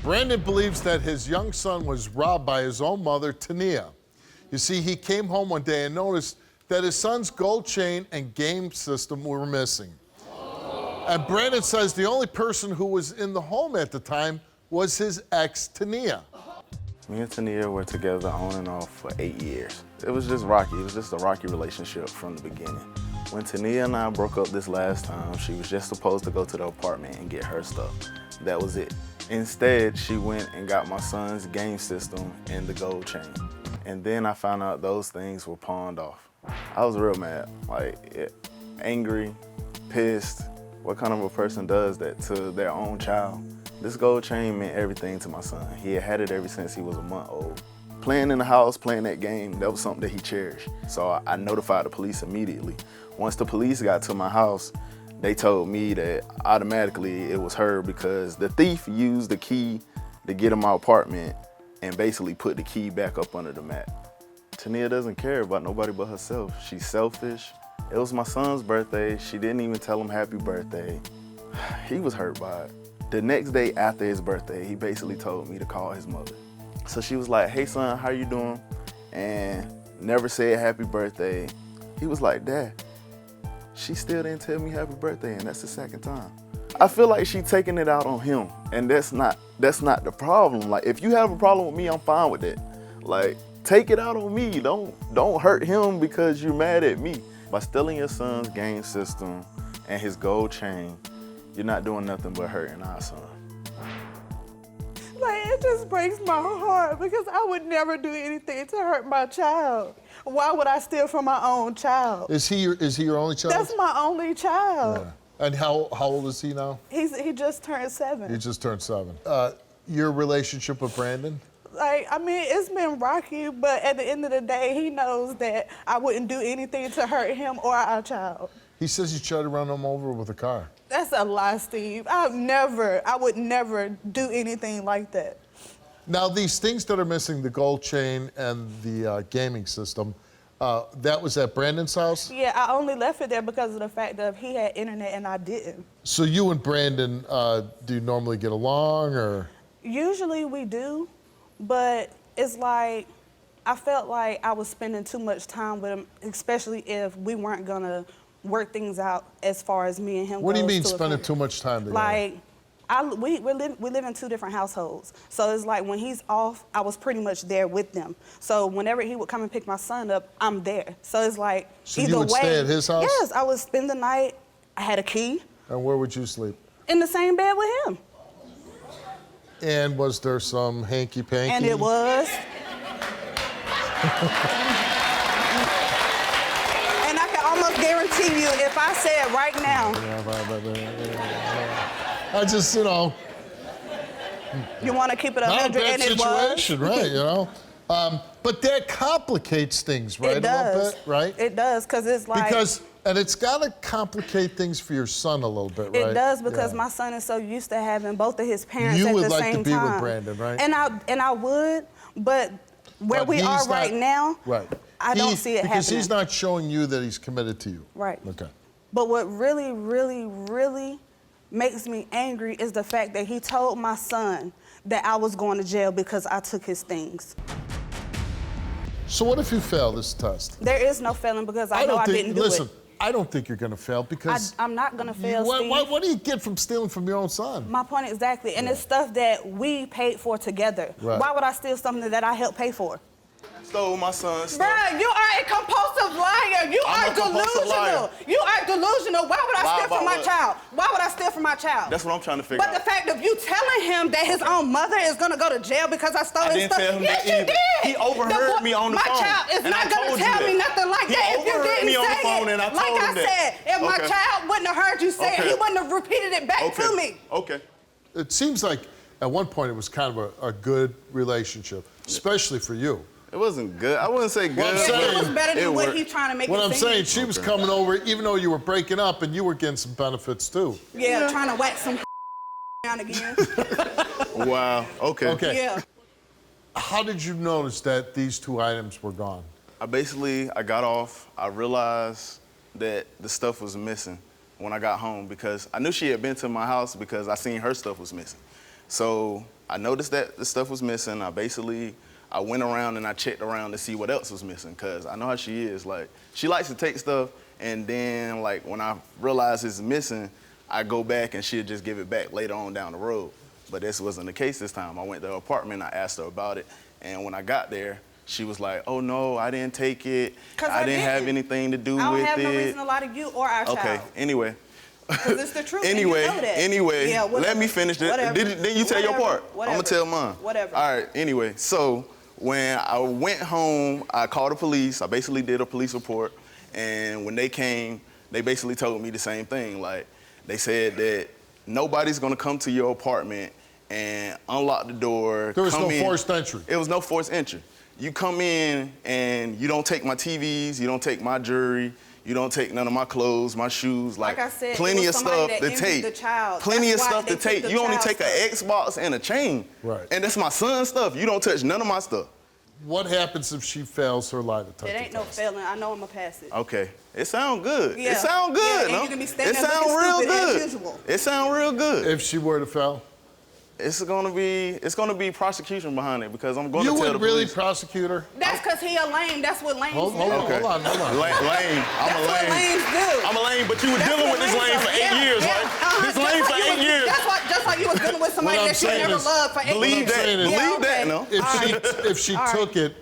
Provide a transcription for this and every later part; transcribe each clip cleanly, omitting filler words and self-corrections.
Brandon believes that his young son was robbed by his own mother, Taniya. You see, he came home one day and noticed that his son's gold chain and game system were missing. And Brandon says the only person who was in the home at the time was his ex, Taniya. Me and Taniya were together on and off for 8 years. It was just rocky. It was just a rocky relationship from the beginning. When Taniya and I broke up this last time, she was just supposed to go to the apartment and get her stuff. That was it. Instead, she went and got my son's game system and the gold chain. And then I found out those things were pawned off. I was real mad, angry, pissed. What kind of a person does that to their own child? This gold chain meant everything to my son. He had it ever since he was a month old. Playing in the house, playing that game, that was something that he cherished. So I notified the police immediately. Once the police got to my house, they told me that automatically it was her because the thief used the key to get in my apartment and basically put the key back up under the mat. Taniya doesn't care about nobody but herself. She's selfish. It was my son's birthday. She didn't even tell him happy birthday. He was hurt by it. The next day after his birthday, he basically told me to call his mother. So she was like, "Hey son, how you doing?" And never said happy birthday. He was like, "Dad, she still didn't tell me happy birthday," and that's the second time. I feel like she taking it out on him, and that's not the problem. Like, if you have a problem with me, I'm fine with it. Like, take it out on me. Don't hurt him because you're mad at me. By stealing your son's game system and his gold chain, you're not doing nothing but hurting our son. Like, it just breaks my heart because I would never do anything to hurt my child. Why would I steal from my own child? Is he your only child? That's my only child. Yeah. And how old is he now? He just turned 7. He just turned 7. Your relationship with Brandon? Like, I mean, it's been rocky, but at the end of the day, he knows that I wouldn't do anything to hurt him or our child. He says you tried to run him over with a car. That's a lie, Steve. I would never do anything like that. Now, these things that are missing, the gold chain and the gaming system, that was at Brandon's house? Yeah, I only left it there because of the fact that he had internet and I didn't. So you and Brandon, do you normally get along, or? Usually we do, but it's like, I felt like I was spending too much time with him, especially if we weren't gonna work things out as far as me and him. What do you mean spending too much time together? Like, we live in 2 different households. So it's like when he's off, I was pretty much there with them. So whenever he would come and pick my son up, I'm there. So it's like, so either you would way, stay at his house? Yes, I would spend the night. I had a key. And where would you sleep? In the same bed with him. And was there some hanky-panky? And it was. And I can almost guarantee you, if I said right now. I just, you know. You want to keep it 100, and it was. Right, you know. But that complicates things, right? It does. A little bit, right? It does, because it's like. And it's got to complicate things for your son a little bit, right? It does, because my son is so used to having both of his parents you at the would like same to be time. with Brandon, right? And I would, but where we are right now, right. I don't see it because happening. he's not showing you that he's committed to you. Right. Okay. But what really, really, really makes me angry is the fact that he told my son that I was going to jail because I took his things. So what if you fail this test? There is no failing because I know I didn't do it. I don't think you're going to fail because... I'm not going to fail, Steve. What do you get from stealing from your own son? My point exactly. And it's stuff that we paid for together. Right. Why would I steal something that I helped pay for? Stole my son's stuff. Bruh, you are a compulsive liar. You are delusional. You are delusional. Why would I steal from my child? Why would I steal from my child? That's what I'm trying to figure out. But the fact of you telling him that his own mother is gonna go to jail because I stole his stuff. I didn't tell him yes, that either. you did. He overheard me on the phone. My child is not gonna tell me nothing like that if you didn't me on the say phone, it. and I told like him I that. said, if my child wouldn't have heard you say it, he wouldn't have repeated it back to me. Okay. It seems like at one point it was kind of a good relationship, especially for you. It wasn't good. I wouldn't say good. It was better than what he's trying to make it seem. What I'm saying, she was coming over even though you were breaking up and you were getting some benefits too. Yeah, trying to whack some down again. Wow, okay. Yeah. How did you notice that these 2 items were gone? I got off. I realized that the stuff was missing when I got home because I knew she had been to my house because I seen her stuff was missing. So I noticed that the stuff was missing. I went around and I checked around to see what else was missing, because I know how she is. Like, she likes to take stuff, and then, like, when I realize it's missing, I go back and she'll just give it back later on down the road. But this wasn't the case this time. I went to her apartment, I asked her about it, and when I got there, she was like, oh no, I didn't take it. I didn't have anything to do with it. I don't have no reason to lie to you or our child. Okay, anyway. Because it's the truth. Anyway, and you know that. anyway, Yeah, let me finish this. Didn't you tell your part? I'm gonna tell mine. Whatever. All right, anyway, so when I went home, I called the police. I basically did a police report, and when they came, they basically told me the same thing. Like, they said that nobody's gonna come to your apartment and unlock the door. There was no forced entry. It was no forced entry. You come in and you don't take my TVs, you don't take my jewelry, you don't take none of my clothes, my shoes, like I said, plenty of stuff to take. The child. Plenty That's of why stuff to they took take. the You only child take an Xbox and a chain. Right. And that's my son's stuff. You don't touch none of my stuff. What happens if she fails her lie detector It ain't no test? failing. I know I'm gonna pass it. Okay. It sound good. Yeah. It sound good. Yeah, and no? you can be standing It there sound looking real stupid as good. usual. It sound real good. If she were to fail? It's gonna be prosecution behind it, because I'm gonna You tell the would really police. prosecute her? That's because he a lame. That's what lames Hold do. on, Okay. hold on. Lame. I'm That's a what lame. lames do. I'm a lame, but you were That's dealing what with this lames lame do. for 8 Yeah, years, yeah. right? This lame Just for like 8 you years. Just like you was dealing with somebody What I'm that you saying never is, loved for 8 years. Believe that. saying is- Believe that, okay. no? If she took it,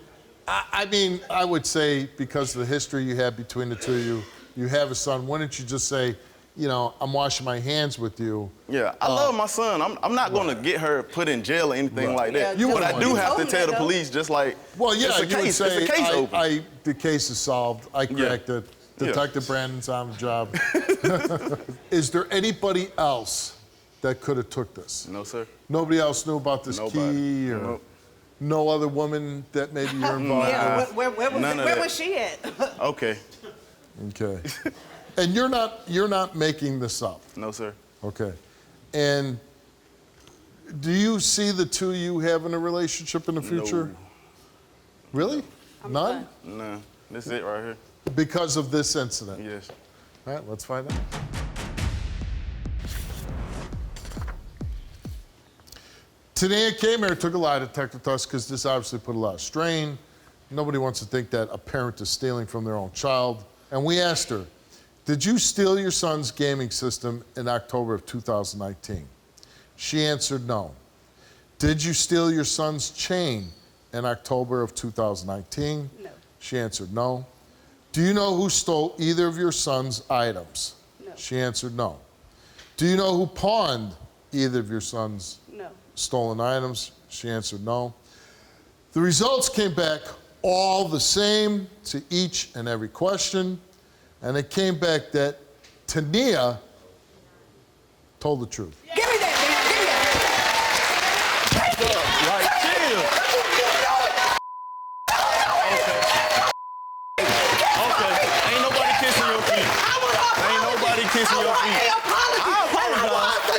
I mean, I would say, because of the history you have between the two of you, you have a son, why don't you just say, you know, I'm washing my hands with you. Yeah, I love my son. I'm not gonna get her put in jail or anything like that. Yeah, But I do have to just tell the though. police, just like, Well, yeah, it's a you would case. say, It's a case open. the case is solved. I cracked it. Yeah. Detective Brandon's on the job. Is there anybody else that could have took this? No, sir. Nobody else knew about this Nobody. key, or Nope. no other woman that maybe you're involved Yeah, with? where was she at? Okay. Okay. And you're not making this up. No, sir. Okay. And do you see the two of you having a relationship in the future? No. Really? None? Nah, this is it right here. Because of this incident? Yes. All right, let's find out. Taniya came here, took a lie detector test, because this obviously put a lot of strain. Nobody wants to think that a parent is stealing from their own child. And we asked her, did you steal your son's gaming system in October of 2019? She answered no. Did you steal your son's chain in October of 2019? No. She answered no. Do you know who stole either of your son's items? No. She answered no. Do you know who pawned either of your son's No. stolen items? She answered no. The results came back all the same to each and every question, and it came back that Taniya told the truth. Give me that, man. Give me that. Like, chill. Okay. Ain't nobody kissing your feet. Ain't nobody kissing your feet. I apologize.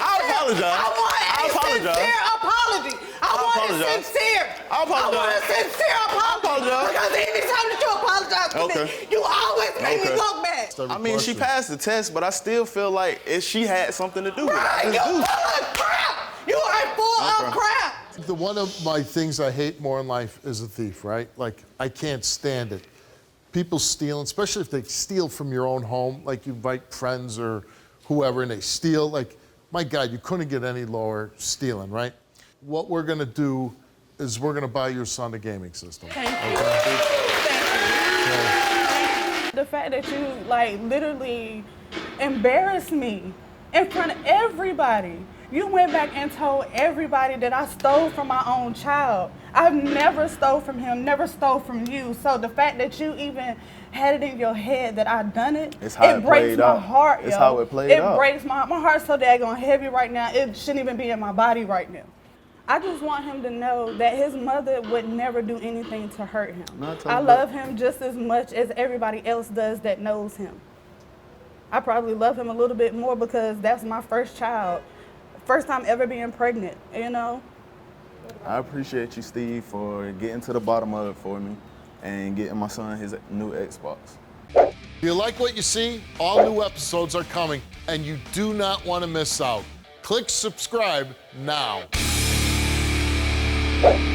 I apologize. I apologize. I want a sincere apology. Because anytime that you apologize to Okay. me, you always make me Okay. look bad. I mean, she passed the test, but I still feel like she had something to do with it. I You just full do. of crap. You are full of crap. The one of my things I hate more in life is a thief, right? Like, I can't stand it. People stealing, especially if they steal from your own home, like you invite friends or whoever and they steal, like, my God, you couldn't get any lower stealing, right? What we're gonna do is we're gonna buy your son a gaming system. Thank you. Thank you. The fact that you, like, literally embarrassed me in front of everybody. You went back and told everybody that I stole from my own child. I've never stole from him, never stole from you. So the fact that you even had it in your head that I done it, It's how it breaks played my out. heart, It's yo. how it played out. It breaks my heart's so daggone heavy right now. It shouldn't even be in my body right now. I just want him to know that his mother would never do anything to hurt him. I love him just as much as everybody else does that knows him. I probably love him a little bit more because that's my first child. First time ever being pregnant, you know? I appreciate you, Steve, for getting to the bottom of it for me and getting my son his new Xbox. If you like what you see, all new episodes are coming, and you do not want to miss out. Click subscribe now. Bye.